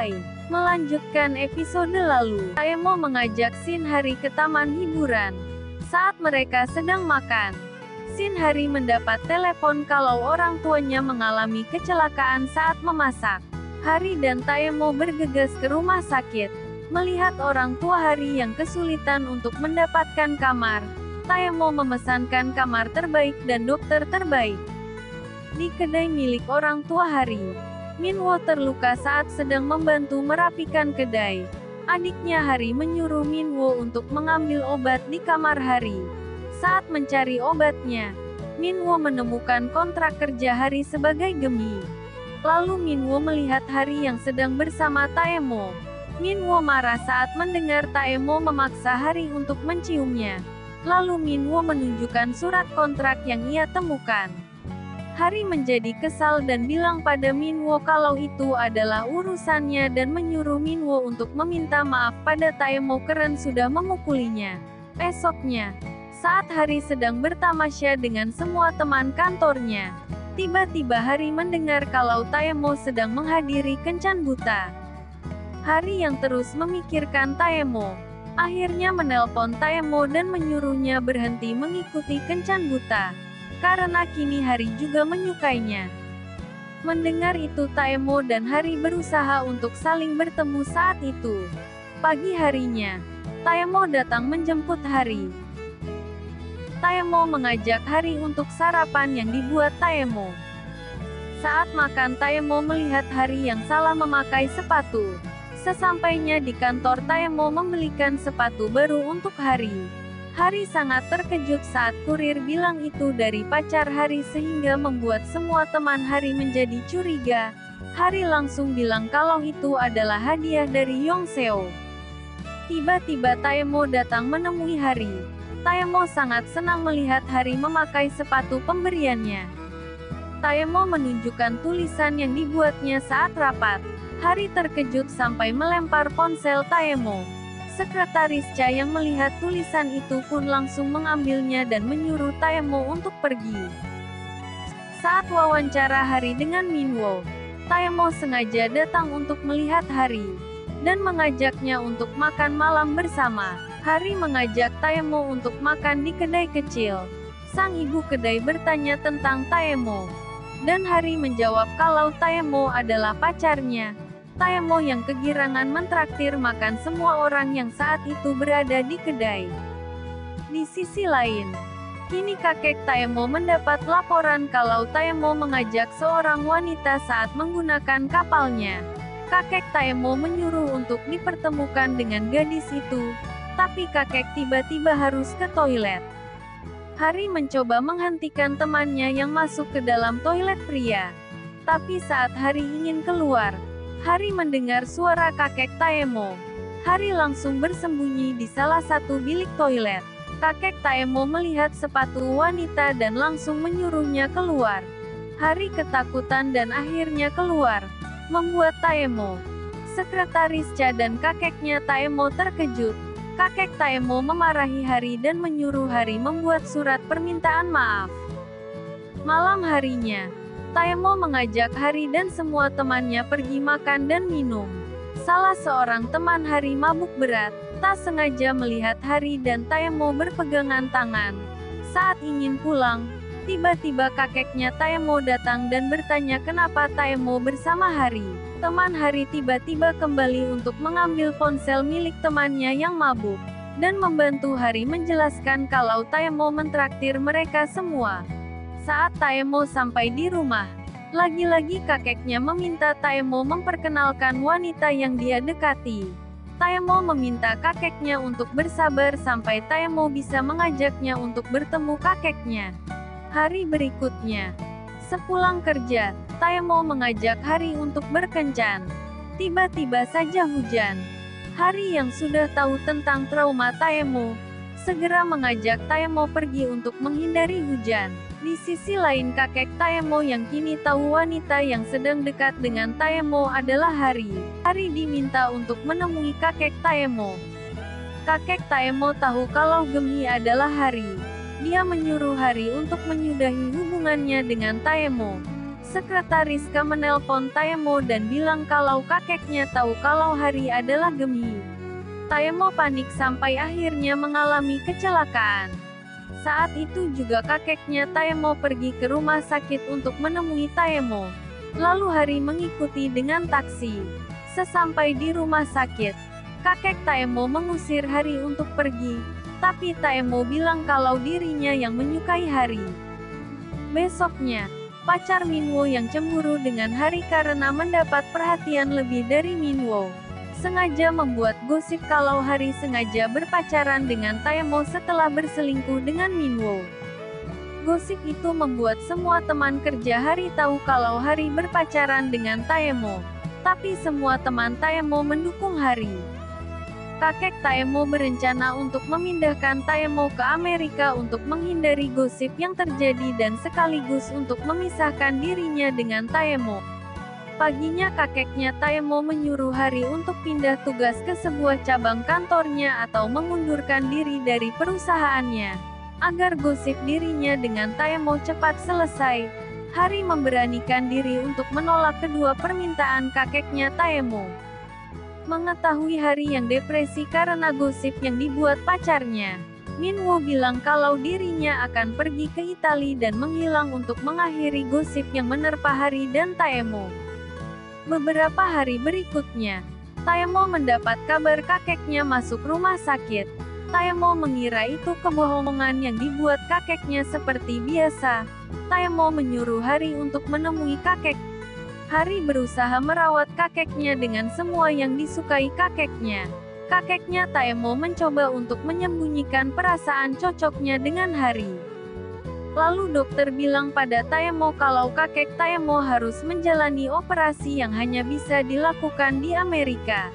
lain. Melanjutkan episode lalu, Taemo mengajak Shin Hari ke taman hiburan. Saat mereka sedang makan, Shin Hari mendapat telepon kalau orang tuanya mengalami kecelakaan saat memasak. Hari dan Taemo bergegas ke rumah sakit. Melihat orang tua Hari yang kesulitan untuk mendapatkan kamar, Taemo memesankan kamar terbaik dan dokter terbaik. Di kedai milik orang tua Hari, Minwo terluka saat sedang membantu merapikan kedai. Adiknya Hari menyuruh Minwo untuk mengambil obat di kamar Hari. Saat mencari obatnya, Minwo menemukan kontrak kerja Hari sebagai gemi. Lalu Minwo melihat Hari yang sedang bersama Taemo. Minwo marah saat mendengar Taemo memaksa Hari untuk menciumnya. Lalu Minwo menunjukkan surat kontrak yang ia temukan. Hari menjadi kesal dan bilang pada Minwo kalau itu adalah urusannya dan menyuruh Minwo untuk meminta maaf pada Taemo karena sudah memukulinya. Esoknya, saat Hari sedang bertamasya dengan semua teman kantornya, tiba-tiba Hari mendengar kalau Taemo sedang menghadiri kencan buta. Hari yang terus memikirkan Taemo, akhirnya menelpon Taemo dan menyuruhnya berhenti mengikuti kencan buta, karena kini Hari juga menyukainya. Mendengar itu Taemo dan Hari berusaha untuk saling bertemu saat itu. Pagi harinya, Taemo datang menjemput Hari. Taemo mengajak Hari untuk sarapan yang dibuat Taemo. Saat makan Taemo melihat Hari yang salah memakai sepatu. Sesampainya di kantor Taemo membelikan sepatu baru untuk Hari. Hari sangat terkejut saat kurir bilang itu dari pacar Hari sehingga membuat semua teman Hari menjadi curiga. Hari langsung bilang kalau itu adalah hadiah dari Yongseo. Tiba-tiba Taemo datang menemui Hari. Taemo sangat senang melihat Hari memakai sepatu pemberiannya. Taemo menunjukkan tulisan yang dibuatnya saat rapat. Hari terkejut sampai melempar ponsel Taemo. Sekretaris Cha yang melihat tulisan itu pun langsung mengambilnya dan menyuruh Taemo untuk pergi. Saat wawancara Hari dengan Minwo, Taemo sengaja datang untuk melihat Hari dan mengajaknya untuk makan malam bersama. Hari mengajak Taemo untuk makan di kedai kecil. Sang ibu kedai bertanya tentang Taemo, dan Hari menjawab kalau Taemo adalah pacarnya. Taemo yang kegirangan mentraktir makan semua orang yang saat itu berada di kedai. Di sisi lain, kini kakek Taemo mendapat laporan kalau Taemo mengajak seorang wanita saat menggunakan kapalnya. Kakek Taemo menyuruh untuk dipertemukan dengan gadis itu, tapi kakek tiba-tiba harus ke toilet. Hari mencoba menghentikan temannya yang masuk ke dalam toilet pria. Tapi saat Hari ingin keluar, Hari mendengar suara kakek Taemo. Hari langsung bersembunyi di salah satu bilik toilet. Kakek Taemo melihat sepatu wanita dan langsung menyuruhnya keluar. Hari ketakutan dan akhirnya keluar, membuat Taemo, sekretaris Cha dan kakeknya Taemo terkejut. Kakek Taemo memarahi Hari dan menyuruh Hari membuat surat permintaan maaf. Malam harinya, Taemo mengajak Hari dan semua temannya pergi makan dan minum. Salah seorang teman Hari mabuk berat, tak sengaja melihat Hari dan Taemo berpegangan tangan. Saat ingin pulang, tiba-tiba kakeknya Taemo datang dan bertanya kenapa Taemo bersama Hari. Teman Hari tiba-tiba kembali untuk mengambil ponsel milik temannya yang mabuk, dan membantu Hari menjelaskan kalau Taemo mentraktir mereka semua. Saat Taemo sampai di rumah, lagi-lagi kakeknya meminta Taemo memperkenalkan wanita yang dia dekati. Taemo meminta kakeknya untuk bersabar sampai Taemo bisa mengajaknya untuk bertemu kakeknya. Hari berikutnya, sepulang kerja, Taemo mengajak Hari untuk berkencan. Tiba-tiba saja hujan. Hari yang sudah tahu tentang trauma Taemo, segera mengajak Taemo pergi untuk menghindari hujan. Di sisi lain kakek Taemo yang kini tahu wanita yang sedang dekat dengan Taemo adalah Hari. Hari diminta untuk menemui kakek Taemo. Kakek Taemo tahu kalau Gemi adalah Hari. Dia menyuruh Hari untuk menyudahi hubungannya dengan Taemo. Sekretaris Ka menelpon Taemo dan bilang kalau kakeknya tahu kalau Hari adalah Gemhi. Taemo panik sampai akhirnya mengalami kecelakaan. Saat itu juga kakeknya Taemo pergi ke rumah sakit untuk menemui Taemo. Lalu Hari mengikuti dengan taksi. Sesampai di rumah sakit, kakek Taemo mengusir Hari untuk pergi, tapi Taemo bilang kalau dirinya yang menyukai Hari. Besoknya, pacar Minwo yang cemburu dengan Hari karena mendapat perhatian lebih dari Minwo, sengaja membuat gosip kalau Hari sengaja berpacaran dengan Taemo setelah berselingkuh dengan Minwo. Gosip itu membuat semua teman kerja Hari tahu kalau Hari berpacaran dengan Taemo, tapi semua teman Taemo mendukung Hari. Kakek Taemo berencana untuk memindahkan Taemo ke Amerika untuk menghindari gosip yang terjadi dan sekaligus untuk memisahkan dirinya dengan Taemo. Paginya kakeknya Taemo menyuruh Hari untuk pindah tugas ke sebuah cabang kantornya atau mengundurkan diri dari perusahaannya, agar gosip dirinya dengan Taemo cepat selesai. Hari memberanikan diri untuk menolak kedua permintaan kakeknya Taemo. Mengetahui Hari yang depresi karena gosip yang dibuat pacarnya, Minwo bilang kalau dirinya akan pergi ke Italia dan menghilang untuk mengakhiri gosip yang menerpa Hari dan Taemo. Beberapa hari berikutnya, Taemo mendapat kabar kakeknya masuk rumah sakit. Taemo mengira itu kebohongan yang dibuat kakeknya seperti biasa. Taemo menyuruh Hari untuk menemui kakek. Hari berusaha merawat kakeknya dengan semua yang disukai kakeknya. Kakeknya Taemo mencoba untuk menyembunyikan perasaan cocoknya dengan Hari. Lalu dokter bilang pada Taemo kalau kakek Taemo harus menjalani operasi yang hanya bisa dilakukan di Amerika.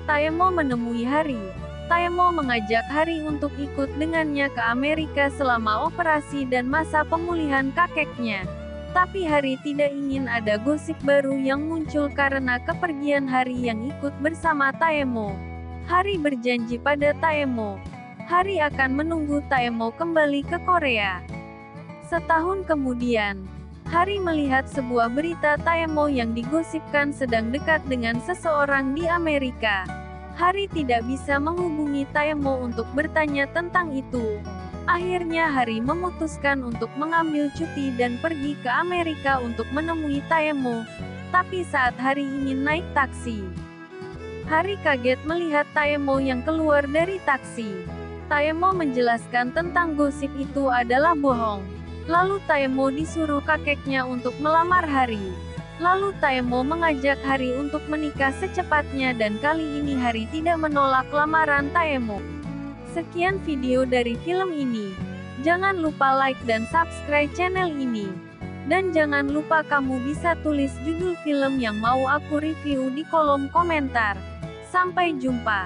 Taemo menemui Hari. Taemo mengajak Hari untuk ikut dengannya ke Amerika selama operasi dan masa pemulihan kakeknya. Tapi Hari tidak ingin ada gosip baru yang muncul karena kepergian Hari yang ikut bersama Taemo. Hari berjanji pada Taemo. Hari akan menunggu Taemo kembali ke Korea. Setahun kemudian, Hari melihat sebuah berita Taemo yang digosipkan sedang dekat dengan seseorang di Amerika. Hari tidak bisa menghubungi Taemo untuk bertanya tentang itu. Akhirnya Hari memutuskan untuk mengambil cuti dan pergi ke Amerika untuk menemui Taemo. Tapi saat Hari ingin naik taksi, Hari kaget melihat Taemo yang keluar dari taksi. Taemo menjelaskan tentang gosip itu adalah bohong. Lalu Taemo disuruh kakeknya untuk melamar Hari. Lalu Taemo mengajak Hari untuk menikah secepatnya dan kali ini Hari tidak menolak lamaran Taemo. Sekian video dari film ini. Jangan lupa like dan subscribe channel ini. Dan jangan lupa kamu bisa tulis judul film yang mau aku review di kolom komentar. Sampai jumpa.